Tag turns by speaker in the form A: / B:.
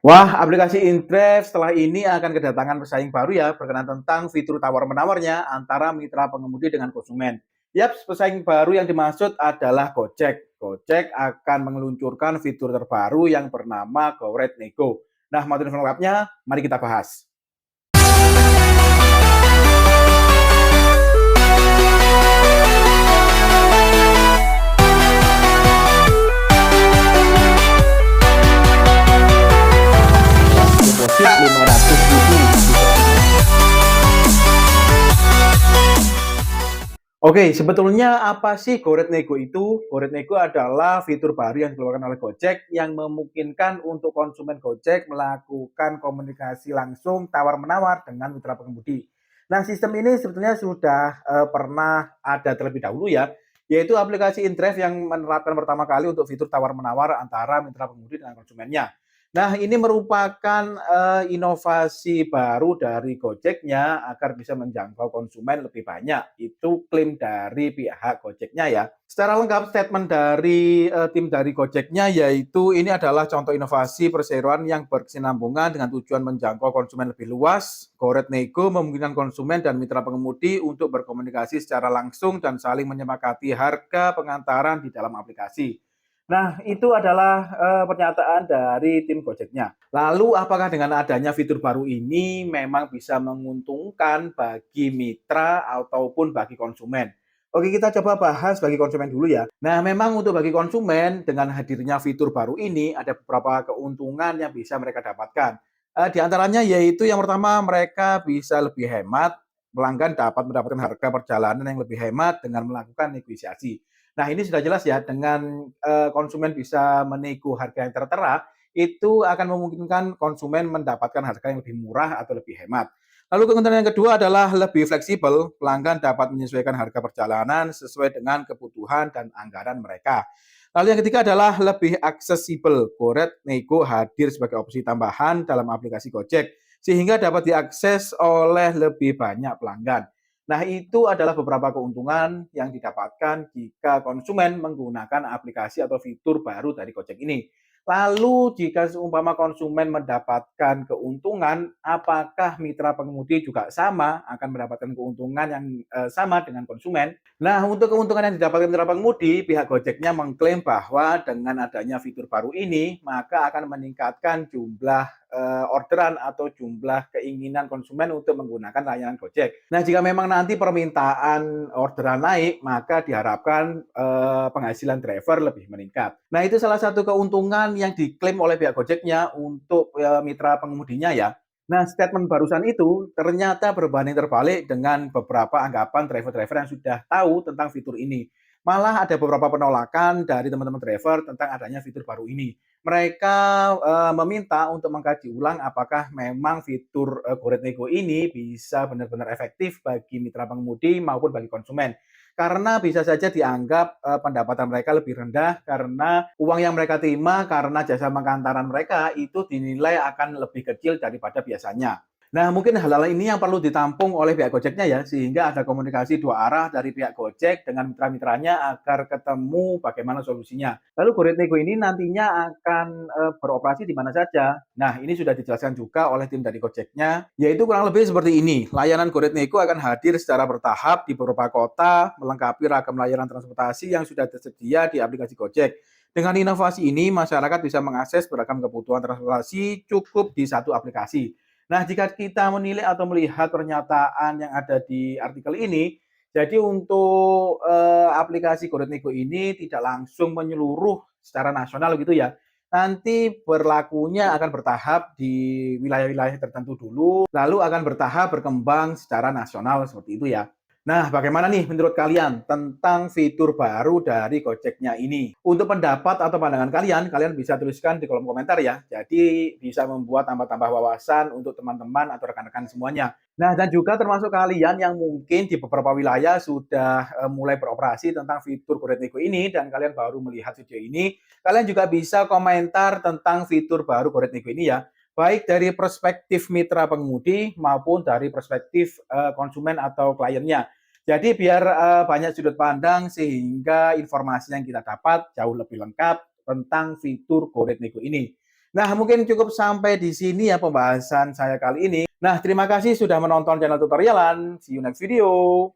A: Wah, aplikasi Indraft setelah ini akan kedatangan pesaing baru ya, berkenaan tentang fitur tawar-menawarnya antara mitra pengemudi dengan konsumen. Yap, pesaing baru yang dimaksud adalah Gojek. Gojek akan meluncurkan fitur terbaru yang bernama GoRed Nego. Nah, materi lengkapnya, mari kita bahas. Deposit 500.000 Oke, sebetulnya apa sih GoRed Nego itu? GoRed Nego adalah fitur baru yang dikeluarkan oleh Gojek yang memungkinkan untuk konsumen Gojek melakukan komunikasi langsung tawar-menawar dengan mitra pengemudi. Nah, sistem ini sebetulnya sudah pernah ada terlebih dahulu ya, yaitu aplikasi InDrive yang menerapkan pertama kali untuk fitur tawar-menawar antara mitra pengemudi dengan konsumennya. Nah, ini merupakan inovasi baru dari Gojeknya agar bisa menjangkau konsumen lebih banyak. Itu klaim dari pihak Gojeknya ya. Secara lengkap statement dari tim dari Gojeknya yaitu ini adalah contoh inovasi perseroan yang berkesinambungan dengan tujuan menjangkau konsumen lebih luas. GoRed Nego memungkinkan konsumen dan mitra pengemudi untuk berkomunikasi secara langsung dan saling menyepakati harga pengantaran di dalam aplikasi. Nah, itu adalah pernyataan dari tim Gojeknya. Lalu apakah dengan adanya fitur baru ini memang bisa menguntungkan bagi mitra ataupun bagi konsumen? Oke, kita coba bahas bagi konsumen dulu ya. Nah, memang untuk bagi konsumen dengan hadirnya fitur baru ini ada beberapa keuntungan yang bisa mereka dapatkan. Di antaranya yaitu yang pertama mereka bisa lebih hemat, pelanggan dapat mendapatkan harga perjalanan yang lebih hemat dengan melakukan negosiasi. Nah, ini sudah jelas ya dengan konsumen bisa menego harga yang tertera, itu akan memungkinkan konsumen mendapatkan harga yang lebih murah atau lebih hemat. Lalu keuntungan yang kedua adalah lebih fleksibel, pelanggan dapat menyesuaikan harga perjalanan sesuai dengan kebutuhan dan anggaran mereka. Lalu yang ketiga adalah lebih aksesibel. GoRed Nego hadir sebagai opsi tambahan dalam aplikasi Gojek, sehingga dapat diakses oleh lebih banyak pelanggan. Nah, itu adalah beberapa keuntungan yang didapatkan jika konsumen menggunakan aplikasi atau fitur baru dari Gojek ini. Lalu jika seumpama konsumen mendapatkan keuntungan, apakah mitra pengemudi juga sama akan mendapatkan keuntungan yang sama dengan konsumen? Nah, untuk keuntungan yang didapatkan mitra pengemudi, pihak Gojeknya mengklaim bahwa dengan adanya fitur baru ini, maka akan meningkatkan jumlah orderan atau jumlah keinginan konsumen untuk menggunakan layanan Gojek. Nah, jika memang nanti permintaan orderan naik, maka diharapkan penghasilan driver lebih meningkat. Nah, itu salah satu keuntungan yang diklaim oleh pihak Gojeknya untuk mitra pengemudinya ya. Nah, statement barusan itu ternyata berbanding terbalik dengan beberapa anggapan driver-driver yang sudah tahu tentang fitur ini. Malah ada beberapa penolakan dari teman-teman driver tentang adanya fitur baru ini. Mereka meminta untuk mengkaji ulang apakah memang fitur GoRed Nego ini bisa benar-benar efektif bagi mitra pengemudi maupun bagi konsumen. Karena bisa saja dianggap pendapatan mereka lebih rendah karena uang yang mereka terima karena jasa pengantaran mereka itu dinilai akan lebih kecil daripada biasanya. Nah, mungkin hal-hal ini yang perlu ditampung oleh pihak Gojeknya ya, sehingga ada komunikasi dua arah dari pihak Gojek dengan mitra-mitranya agar ketemu bagaimana solusinya. Lalu GoRed Nego ini nantinya akan beroperasi di mana saja. Nah, ini sudah dijelaskan juga oleh tim dari Gojeknya, yaitu kurang lebih seperti ini. Layanan GoRed Nego akan hadir secara bertahap di beberapa kota, melengkapi ragam layanan transportasi yang sudah tersedia di aplikasi Gojek. Dengan inovasi ini, masyarakat bisa mengakses beragam kebutuhan transportasi cukup di satu aplikasi. Nah, jika kita menilai atau melihat pernyataan yang ada di artikel ini, jadi untuk aplikasi GoRed Nego ini tidak langsung menyeluruh secara nasional gitu ya. Nanti berlakunya akan bertahap di wilayah-wilayah tertentu dulu, lalu akan bertahap berkembang secara nasional seperti itu ya. Nah, bagaimana nih menurut kalian tentang fitur baru dari Gojeknya ini? Untuk pendapat atau pandangan kalian, kalian bisa tuliskan di kolom komentar ya. Jadi bisa membuat tambah-tambah wawasan untuk teman-teman atau rekan-rekan semuanya. Nah, dan juga termasuk kalian yang mungkin di beberapa wilayah sudah mulai beroperasi tentang fitur GoRed Nego ini dan kalian baru melihat video ini, kalian juga bisa komentar tentang fitur baru GoRed Nego ini ya. Baik dari perspektif mitra pengemudi maupun dari perspektif konsumen atau kliennya. Jadi biar banyak sudut pandang sehingga informasi yang kita dapat jauh lebih lengkap tentang fitur GoRed Nego ini. Nah, mungkin cukup sampai di sini ya pembahasan saya kali ini. Nah, terima kasih sudah menonton channel tutorialan. See you next video.